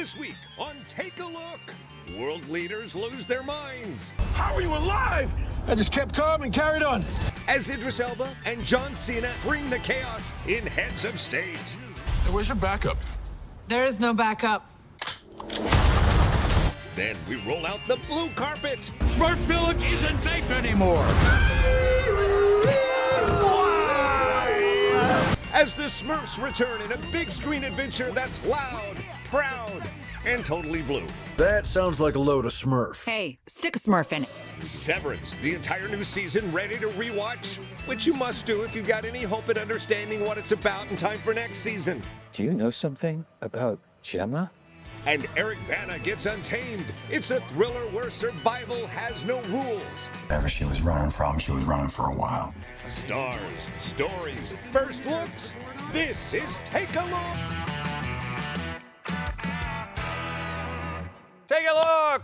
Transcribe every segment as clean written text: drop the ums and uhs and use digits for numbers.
This week on Take a Look, world leaders lose their minds. How are you alive? I just kept calm and carried on. As Idris Elba and John Cena bring the chaos in Heads of State. Hey, where's your backup? There is no backup. Then we roll out the blue carpet. Smurf Village isn't safe anymore. As the Smurfs return in a big screen adventure that's loud, proud, and totally blue. That sounds like a load of Smurf. Hey, stick a Smurf in it. Severance, the entire new season ready to rewatch, which you must do if you've got any hope at understanding what it's about in time for next season. Do you know something about Gemma? And Eric Bana gets untamed. It's a thriller where survival has no rules. Whatever she was running from, she was running for a while. Stars, stories, first looks. This is Take a Look. Take a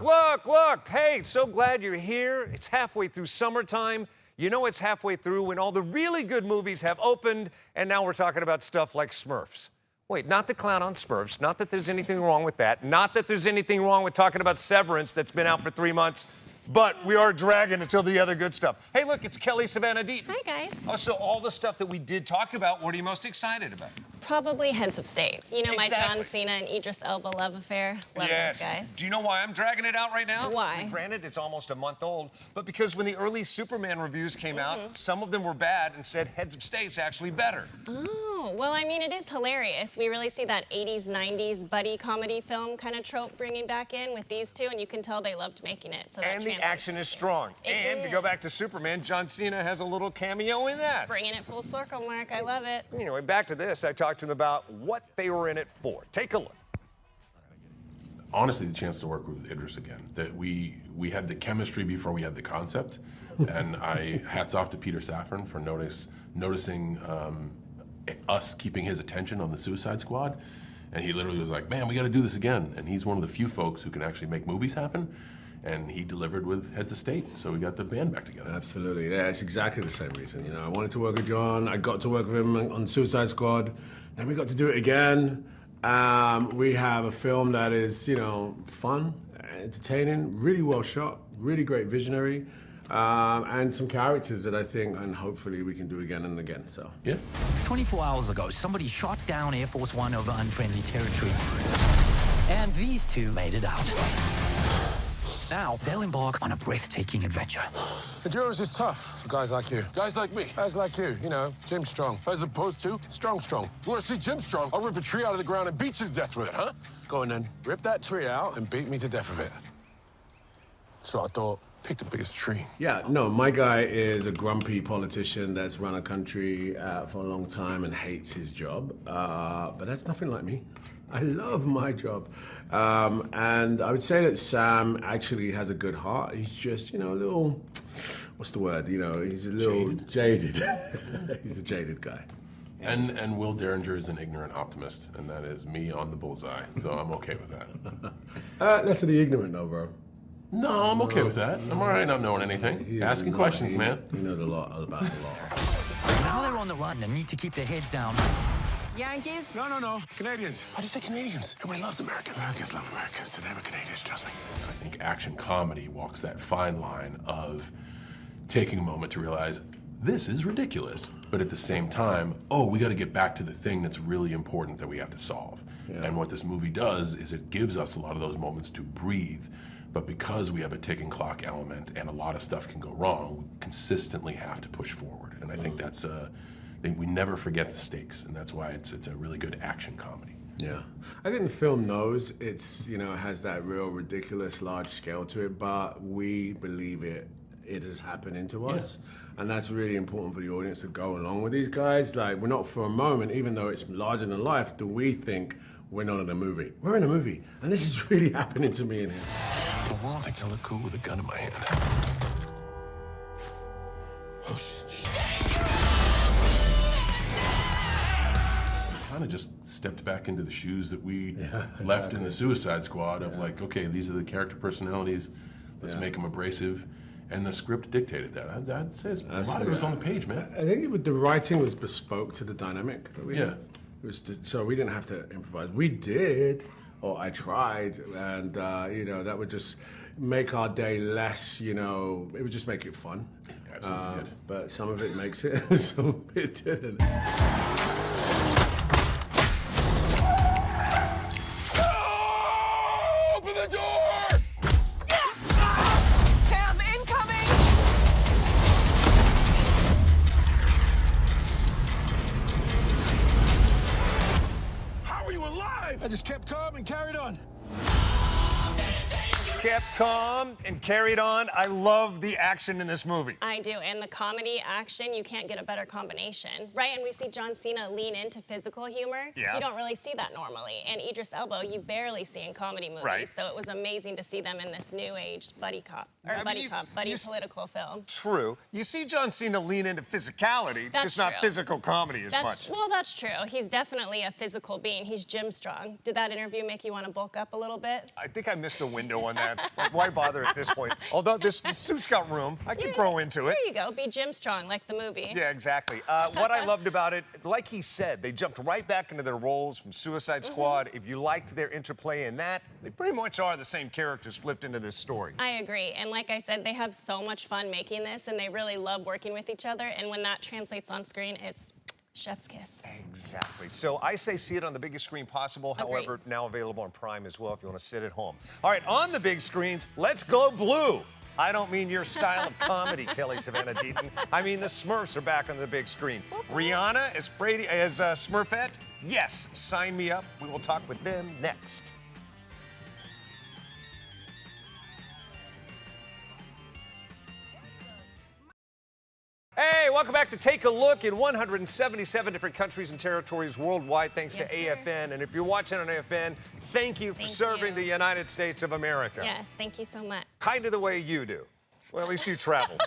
look, look. Hey, so glad you're here. It's halfway through summertime. You know it's halfway through when all the really good movies have opened, and now we're talking about stuff like Smurfs. Wait, not to clown on Smurfs, not that there's anything wrong with that, not that there's anything wrong with talking about Severance that's been out for 3 months, but we are dragging until the other good stuff. Hey, look, it's Kelly Savannah Deaton. Hi, guys. Oh, so all the stuff that we did talk about, what are you most excited about? Probably Heads of State. You know, Exactly. my John Cena and Idris Elba love affair. Love those guys. Do you know why I'm dragging it out right now? Why? I mean, granted, it's almost a month old, but because when the early Superman reviews came out, some of them were bad and said Heads of State's actually better. Oh, well, I mean, it is hilarious. We really see that 80s, 90s buddy comedy film kind of trope bringing back in with these two, and you can tell they loved making it. So that And the action is strong. And to go back to Superman, John Cena has a little cameo in that. Bringing it full circle, Mark. I love it. Anyway, back to this. I talked to them about what they were in it for. Take a look. Honestly, the chance to work with Idris again. That we had the chemistry before we had the concept, and hats off to Peter Safran for noticing us keeping his attention on the Suicide Squad, and he literally was like, "Man, we got to do this again." And he's one of the few folks who can actually make movies happen, and he delivered with Heads of State. So we got the band back together. Absolutely, yeah, it's exactly the same reason. You know, I wanted to work with John. I got to work with him on Suicide Squad. Then we got to do it again. We have a film that is, you know, fun, entertaining, really well shot, really great visionary, and some characters that I think and hopefully we can do again and again. So yeah. 24 hours ago, somebody shot down Air Force One over unfriendly territory. And these two made it out. Now, they'll embark on a breathtaking adventure. The Duros is tough for guys like you. Guys like me. Guys like you, you know, Jim Strong. As opposed to? Strong. You want to see Jim Strong? I'll rip a tree out of the ground and beat you to death with it, huh? Go on then, rip that tree out and beat me to death with it. So I thought, pick the biggest tree. yeah, no, my guy is a grumpy politician that's run a country for a long time and hates his job, but that's nothing like me. I love my job. And I would say that Sam actually has a good heart. He's just, you know, a little, what's the word? You know, he's a little jaded. He's a jaded guy. And Will Derringer is an ignorant optimist, and that is me on the bullseye. So I'm okay with that. Less of the ignorant though, bro. No, I'm okay with that. I'm all right not knowing anything. Asking questions, man. He knows a lot about a lot. Now they're on the run and need to keep their heads down. Yankees? No. Canadians. Why'd you say Canadians? Everybody loves Americans. Americans love Americans. Today we're Canadians, trust me. I think action comedy walks that fine line of taking a moment to realize this is ridiculous, but at the same time, oh, we got to get back to the thing that's really important that we have to solve. Yeah. And what this movie does is it gives us a lot of those moments to breathe, but because we have a ticking clock element and a lot of stuff can go wrong, we consistently have to push forward. And I think that's we never forget the stakes, and that's why it's a really good action comedy. Yeah, I think the film knows it's, you know, has that real ridiculous large scale to it, but we believe it is happening to us, and that's really important for the audience to go along with these guys. Like, we're not for a moment, even though it's larger than life, do we think we're not in a movie. We're in a movie, and this is really happening to me and him. The world thinks I look cool with a gun in my hand. Oh, shit. Kind of just stepped back into the shoes that we left in the Suicide Squad of like, okay, these are the character personalities, let's make them abrasive, and the script dictated that. I'd say a lot of it was on the page, man. I think the writing was bespoke to the dynamic that we had. Yeah. It was so we didn't have to improvise. We did, or I tried, and you know, that would just make our day less, you know, it would just make it fun. Absolutely did. But some of it makes it, some of it didn't. Open the door! Cam, incoming! How are you alive? I just kept calm and carried on. Kept calm and carried on. I love the action in this movie. I do, and the comedy action, you can't get a better combination, right? And we see John Cena lean into physical humor. Yeah. You don't really see that normally. And Idris Elba, you barely see in comedy movies. Right. So it was amazing to see them in this new age buddy cop, or I mean, buddy political film. True. You see John Cena lean into physicality, That's just not true. physical comedy as much. Well, that's true. He's definitely a physical being. He's gym strong. Did that interview make you want to bulk up a little bit? I think I missed the window on that. Like, why bother at this point? Although this suit's got room, I could grow into it. There you go. Be gym strong like the movie. Yeah, exactly. What I loved about it, like he said, they jumped right back into their roles from Suicide Squad. If you liked their interplay in that, they pretty much are the same characters flipped into this story. I agree. And like I said, they have so much fun making this, and they really love working with each other. And when that translates on screen, it's chef's kiss. Exactly. So I say see it on the biggest screen possible. Agreed. However, now available on Prime as well if you want to sit at home. All right, on the big screens, let's go blue. I don't mean your style of comedy, Kelly Savannah Deaton. I mean the Smurfs are back on the big screen. Rihanna as Smurfette? Yes, sign me up. We will talk with them next. Hey, welcome back to Take a Look in 177 different countries and territories worldwide, thanks to AFN. And if you're watching on AFN, thank you for serving the United States of America. Yes, thank you so much. Kind of the way you do. Well, at least you travel.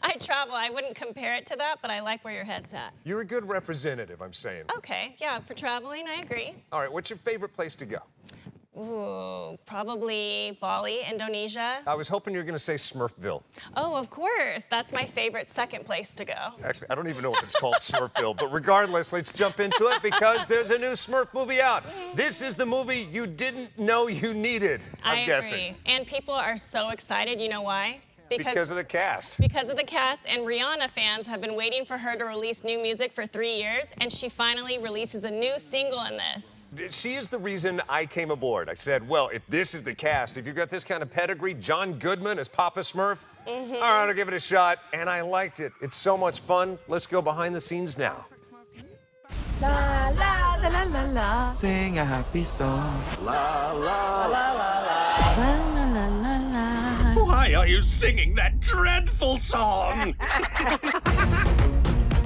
I travel. I wouldn't compare it to that, but I like where your head's at. You're a good representative, I'm saying. Okay, yeah, for traveling, I agree. All right, what's your favorite place to go? Ooh, probably Bali, Indonesia. I was hoping you were going to say Smurfville. Oh, of course. That's my favorite second place to go. Actually, I don't even know if it's called Smurfville, but regardless, let's jump into it because there's a new Smurf movie out. This is the movie you didn't know you needed, I'm guessing. And people are so excited. You know why? Because of the cast. Because of the cast, and Rihanna fans have been waiting for her to release new music for 3 years, and she finally releases a new single in this. She is the reason I came aboard. I said, well, if this is the cast, if you've got this kind of pedigree, John Goodman as Papa Smurf, all right, I'll give it a shot, and I liked it. It's so much fun. Let's go behind the scenes now. La la la la la la. Sing a happy song. La la la la la. La la la la la. Why are you singing that dreadful song?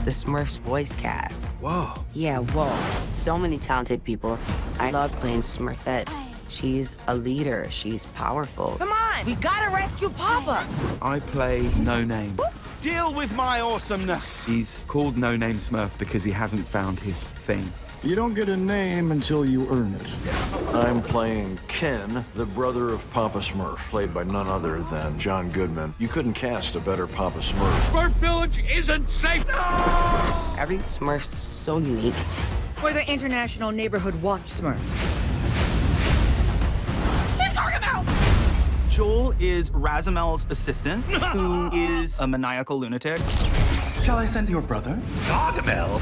The Smurfs voice cast. Whoa. Yeah, whoa. So many talented people. I love playing Smurfette. She's a leader. She's powerful. Come on, we gotta rescue Papa. I play No Name. Deal with my awesomeness. He's called No Name Smurf because he hasn't found his thing. You don't get a name until you earn it. I'm playing Ken, the brother of Papa Smurf, played by none other than John Goodman. You couldn't cast a better Papa Smurf. Smurf Village isn't safe. No! Every Smurf's so unique. We're the International Neighborhood Watch Smurfs. He's going out! Joel is Razamel's assistant, who is a maniacal lunatic. Shall I send your brother? Gargamel.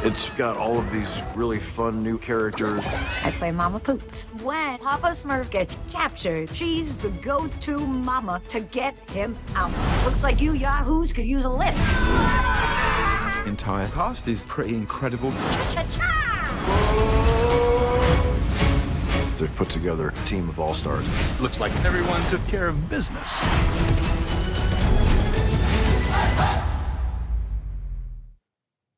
It's got all of these really fun new characters. I play Mama Poots. When Papa Smurf gets captured, she's the go-to mama to get him out. Looks like you yahoos could use a lift. Entire cast is pretty incredible. Cha-cha-cha! They've put together a team of all-stars. Looks like everyone took care of business.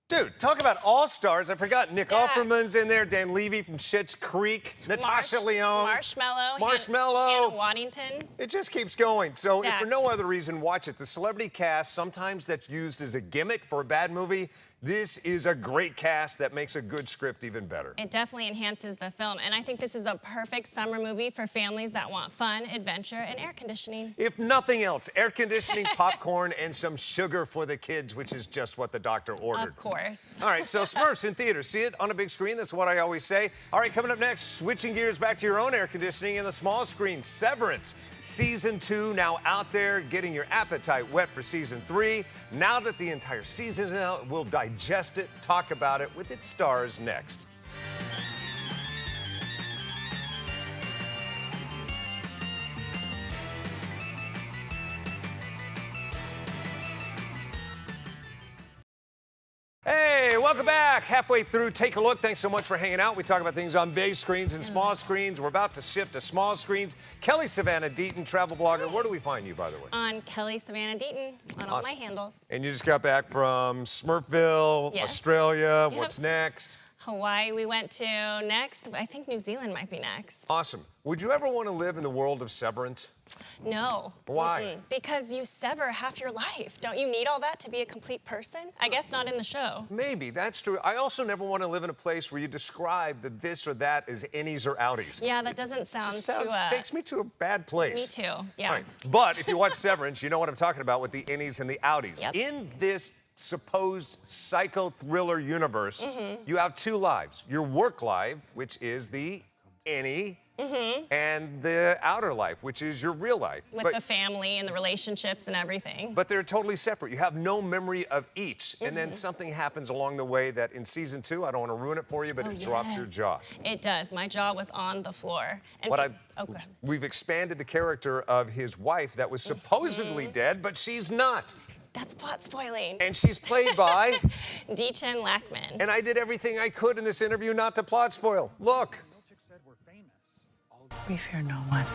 Dude, talk about all-stars. I forgot Nick Offerman's in there, Dan Levy from Schitt's Creek, Natasha Lyonne. Marshmallow. Hannah Waddington. It just keeps going. So if for Stacked. no other reason, watch it. The celebrity cast, sometimes that's used as a gimmick for a bad movie. This is a great cast that makes a good script even better. It definitely enhances the film, and I think this is a perfect summer movie for families that want fun, adventure, and air conditioning. If nothing else, air conditioning, popcorn, and some sugar for the kids, which is just what the doctor ordered. Of course. All right, so Smurfs in theaters. See it on a big screen. That's what I always say. All right, coming up next, switching gears back to your own air conditioning in the small screen. Severance, Season 2, now out there, getting your appetite wet for Season 3. Now that the entire season is out, we'll digest it, talk about it with its stars next. Hey, welcome back. Halfway through, take a look. Thanks so much for hanging out. We talk about things on big screens and small screens. We're about to shift to small screens. Kelly Savannah Deaton, travel blogger. Where do we find you, by the way? On Kelly Savannah Deaton, on all my handles. And you just got back from Smurfville, Yes. Australia. Yep. What's next? Hawaii we went to next. I think New Zealand might be next. Awesome. Would you ever want to live in the world of Severance? No. Why? Because you sever half your life. Don't you need all that to be a complete person? I guess not in the show. Maybe, that's true. I also never want to live in a place where you describe the this or that as innies or outies. Yeah, that doesn't sound too... takes me to a bad place. Me too, yeah. All right. But if you watch Severance, you know what I'm talking about with the innies and the outies. Yep. In this supposed psycho thriller universe, you have two lives. Your work life, which is the innie, and the outer life, which is your real life. With the family and the relationships and everything. But they're totally separate. You have no memory of each. And then something happens along the way that in Season 2, I don't want to ruin it for you, but it drops your jaw. It does. My jaw was on the floor. And okay. We've expanded the character of his wife that was supposedly dead, but she's not. That's plot spoiling. And she's played by... D-Chen Lackman. And I did everything I could in this interview not to plot spoil. Look. We fear no one.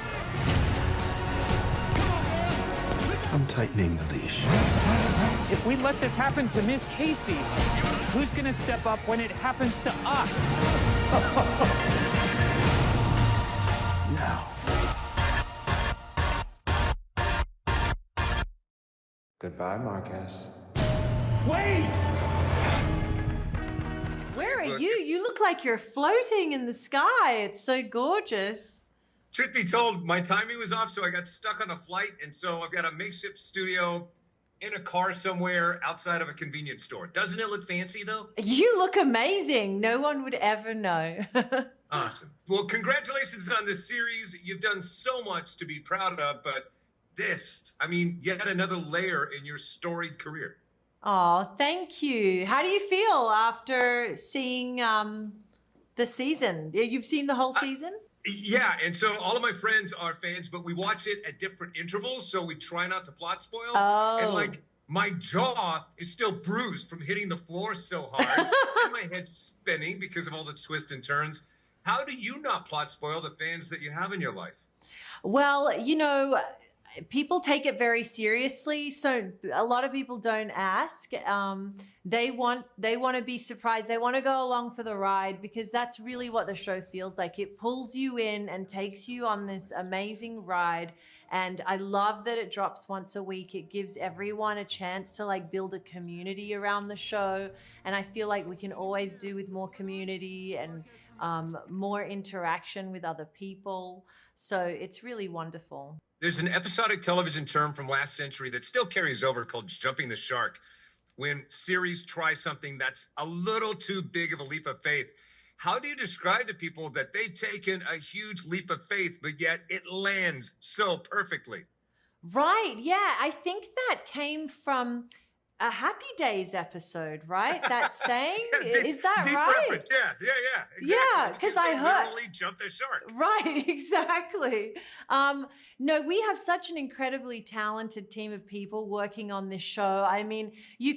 I'm tightening the leash. If we let this happen to Miss Casey, who's gonna step up when it happens to us? Now. Goodbye, Marcus. Wait! Where are you? You look like you're floating in the sky. It's so gorgeous. Truth be told, my timing was off, so I got stuck on a flight, and so I've got a makeshift studio in a car somewhere outside of a convenience store. Doesn't it look fancy, though? You look amazing. No one would ever know. Awesome. Well, congratulations on this series. You've done so much to be proud of, but this, I mean, yet another layer in your storied career. Oh, thank you. How do you feel after seeing the season? You've seen the whole season? Yeah, and so all of my friends are fans, but we watch it at different intervals, so we try not to plot spoil. Oh. And like, my jaw is still bruised from hitting the floor so hard, and my head's spinning because of all the twists and turns. How do you not plot spoil the fans that you have in your life? Well, you know, people take it very seriously, so a lot of people don't ask. They want to be surprised. They want to go along for the ride because that's really what the show feels like. It pulls you in and takes you on this amazing ride. And I love that it drops once a week. It gives everyone a chance to like build a community around the show. And I feel like we can always do with more community and more interaction with other people. So it's really wonderful. There's an episodic television term from last century that still carries over called jumping the shark. When series try something that's a little too big of a leap of faith. How do you describe to people that they've taken a huge leap of faith, but yet it lands so perfectly? Right. Yeah. I think that came from a Happy Days episode, right? That saying? Is that deep right? reference. Yeah. Exactly. Yeah, because I heard. Literally jump the shark. Right, exactly. No, we have such an incredibly talented team of people working on this show. I mean, I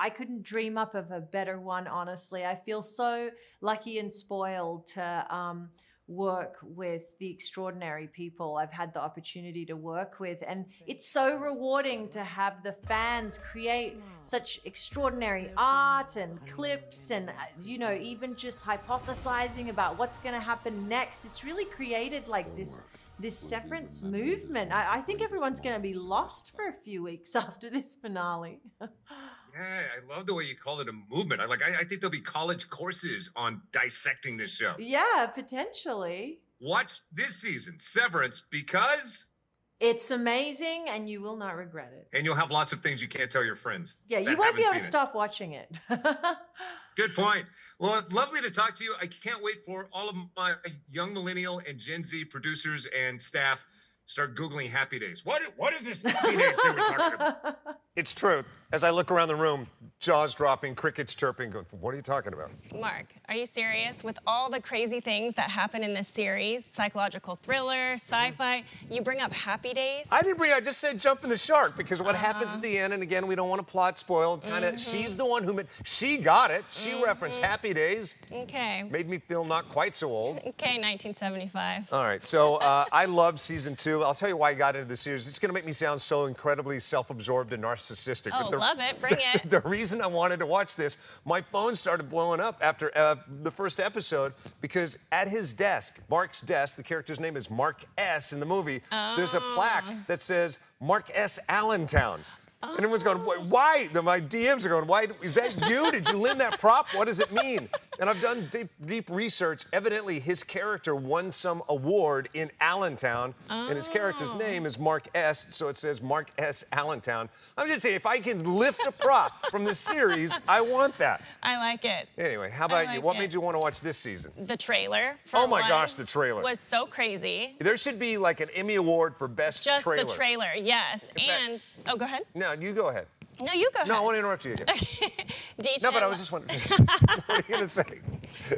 couldn't dream up of a better one, honestly. I feel so lucky and spoiled to work with the extraordinary people I've had the opportunity to work with. And it's so rewarding to have the fans create such extraordinary art and clips and, you know, even just hypothesizing about what's going to happen next. It's really created like this Severance movement. I think everyone's going to be lost for a few weeks after this finale. Hey, I love the way you call it a movement. I think there'll be college courses on dissecting this show. Yeah, potentially. Watch this season, Severance, because... It's amazing, and you will not regret it. And you'll have lots of things you can't tell your friends. Yeah, you won't be able to stop watching it. Good point. Well, lovely to talk to you. I can't wait for all of my young millennial and Gen Z producers and staff start Googling Happy Days. What is this Happy Days thing we're talking about? It's true. As I look around the room, jaws dropping, crickets chirping, going, what are you talking about? Mark, are you serious? With all the crazy things that happen in this series, psychological thriller, sci-fi, you bring up Happy Days? I just said jump in the shark, because what happens at the end, and again, we don't want to plot spoil, she's the one who she got it. She referenced Happy Days. Okay. Made me feel not quite so old. Okay, 1975. All right, so I love season 2. I'll tell you why I got into the series. It's going to make me sound so incredibly self-absorbed and narcissistic. Oh, love it. Bring it. The reason I wanted to watch this, my phone started blowing up after the first episode, because at his desk, Mark's desk, the character's name is Mark S. in the movie, there's a plaque that says Mark S. Allentown. And everyone's going, why? My DMs are going, why? Is that you? Did you lend that prop? What does it mean? And I've done deep research. Evidently, his character won some award in Allentown, and his character's name is Mark S., so it says Mark S. Allentown. I'm just saying, if I can lift a prop from this series, I want that. I like it. Anyway, how about you? What made you want to watch this season? The trailer. Oh my gosh, the trailer was so crazy. There should be like an Emmy Award for best trailer. Just the trailer, yes. And, oh, go ahead. No, you go ahead. No, you go ahead. No, I want to interrupt you again. No, but I was just wondering. What are you going to say?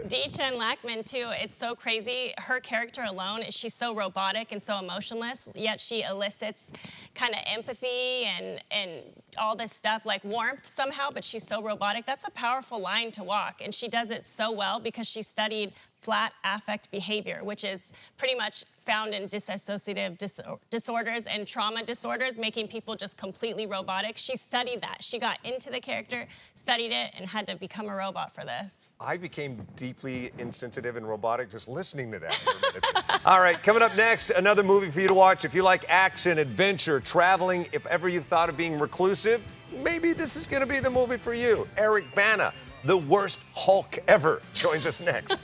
Deechen Lackman, too. It's so crazy. Her character alone, she's so robotic and so emotionless, yet she elicits kind of empathy and all this stuff, like warmth somehow, but she's so robotic. That's a powerful line to walk, and she does it so well because she studied flat affect behavior, which is pretty much found in dissociative disorders and trauma disorders, making people just completely robotic. She studied that. She got into the character, studied it, and had to become a robot for this. I became deeply insensitive and robotic just listening to that. All right, coming up next, another movie for you to watch. If you like action, adventure, traveling, if ever you've thought of being reclusive, maybe this is going to be the movie for you. Eric Bana, the worst Hulk ever, joins us next.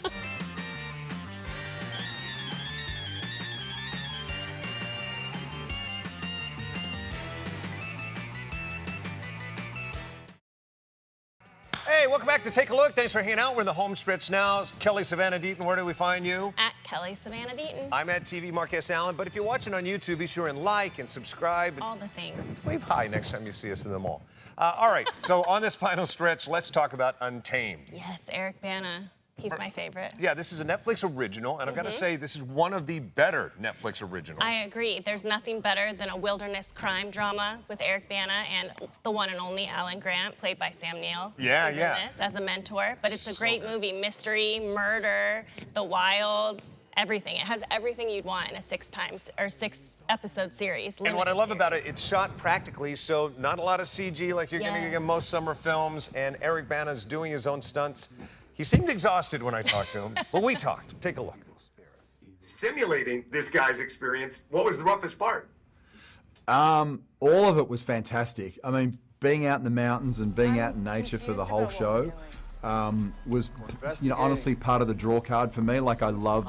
Hey, welcome back to Take a Look. Thanks for hanging out. We're in the home stretch now. Kelly Savannah Deaton, where do we find you? At Kelly Savannah Deaton. I'm at TV Mark S. Allen. But if you're watching on YouTube, be sure and like and subscribe. All the things. Wave hi next time you see us in the mall. All right, so on this final stretch, let's talk about Untamed. Yes, Eric Bana. He's my favorite. Yeah, this is a Netflix original, and I've got to say, this is one of the better Netflix originals. I agree. There's nothing better than a wilderness crime drama with Eric Bana and the one and only Alan Grant, played by Sam Neill. Yeah, in this as a mentor. But it's a great movie. Mystery, murder, the wild, everything. It has everything you'd want in a 6-episode series. And what I love about it, it's shot practically, so not a lot of CG like you're getting in most summer films, and Eric Bana's doing his own stunts. He seemed exhausted when I talked to him, but we talked. Take a look. Simulating this guy's experience, what was the roughest part? All of it was fantastic. I mean, being out in the mountains and being out in nature for the whole show was, honestly part of the draw card for me. Like, I love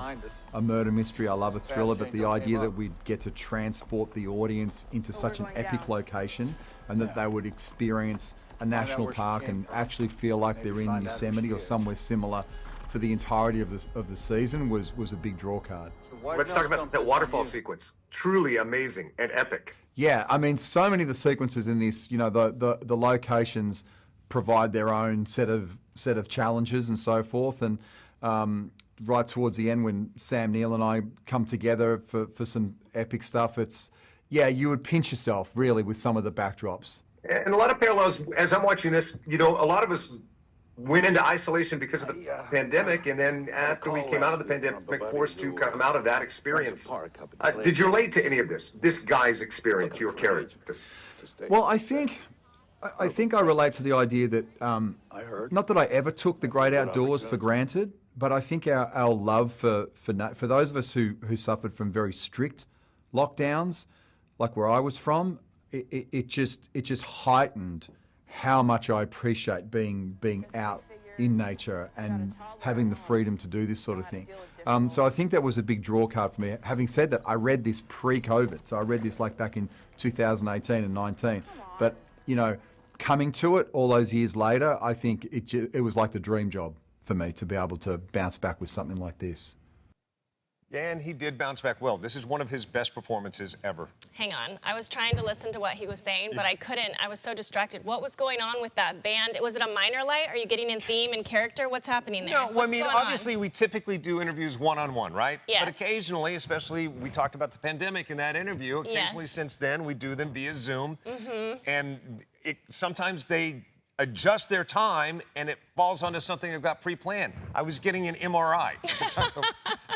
a murder mystery, I love a thriller, but the idea that we'd get to transport the audience into such an epic location and that they would experience a national park and actually feel like they're in Yosemite or somewhere similar for the entirety of the season was a big draw card. Let's talk about that waterfall sequence. Truly amazing and epic. Yeah, I mean, so many of the sequences in this, the locations provide their own set of challenges and so forth. And right towards the end, when Sam Neill and I come together for some epic stuff, you would pinch yourself really with some of the backdrops. And a lot of parallels, as I'm watching this, a lot of us went into isolation because of the pandemic, and then after we came out of the pandemic, forced to come out of that experience. Did you relate to any of this guy's experience, your character? Well, I think I relate to the idea that, not that I ever took the great outdoors for granted, but I think our love for those of us who suffered from very strict lockdowns, like where I was from, it just heightened how much I appreciate being out in nature and having the freedom to do this sort of thing. So I think that was a big draw card for me. Having said that, I read this pre-COVID, so I read this like back in 2018 and 19. But you know, coming to it all those years later, I think it was like the dream job for me to be able to bounce back with something like this. And he did bounce back well. This is one of his best performances ever. Hang on. I was trying to listen to what he was saying, but I couldn't. I was so distracted. What was going on with that band? Was it a minor light? Are you getting in theme and character? What's happening there? No, well, I mean, obviously, we typically do interviews one-on-one, right? Yes. But occasionally, especially, we talked about the pandemic in that interview. Occasionally, since then, we do them via Zoom. And sometimes they adjust their time, and it falls onto something they've got pre-planned. I was getting an MRI.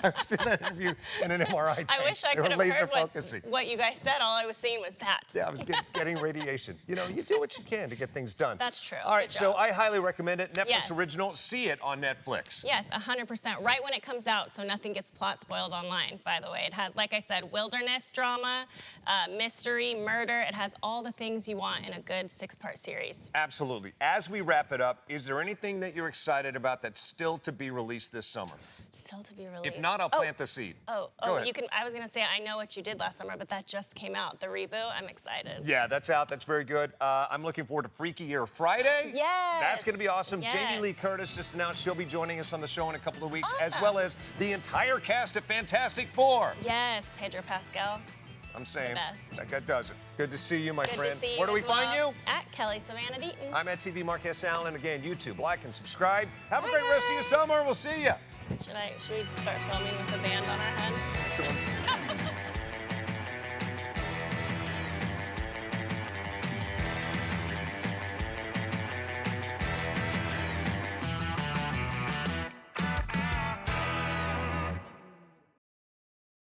I was doing that interview in an MRI tank. I wish I could have heard what you guys said. All I was seeing was that. Yeah, I was getting radiation. You know, you do what you can to get things done. That's true. All right, so I highly recommend it. Netflix original. See it on Netflix. Yes, 100%. Right when it comes out, so nothing gets plot spoiled online, by the way. It had, like I said, wilderness drama, mystery, murder. It has all the things you want in a good 6-part series. Absolutely. As we wrap it up, is there anything that you're excited about that's still to be released this summer? Still to be released. If not, I'll plant the seed. You can. I was gonna say I know what you did last summer, but that just came out. The reboot. I'm excited. Yeah, that's out. That's very good. I'm looking forward to Freaky Air Friday. Yes. That's going to be awesome. Yes. Jamie Lee Curtis just announced she'll be joining us on the show in a couple of weeks, as well as the entire cast of Fantastic Four. Yes, Pedro Pascal. I'm saying The best. that does it. Good to see you, my Good friend. to see you Where do we as find well. you? At Kelly Savannah Deaton. I'm at TV Marquez Allen, and again, YouTube. Like and subscribe. Have a great rest of your summer. We'll see you. Should we start filming with the band on our head?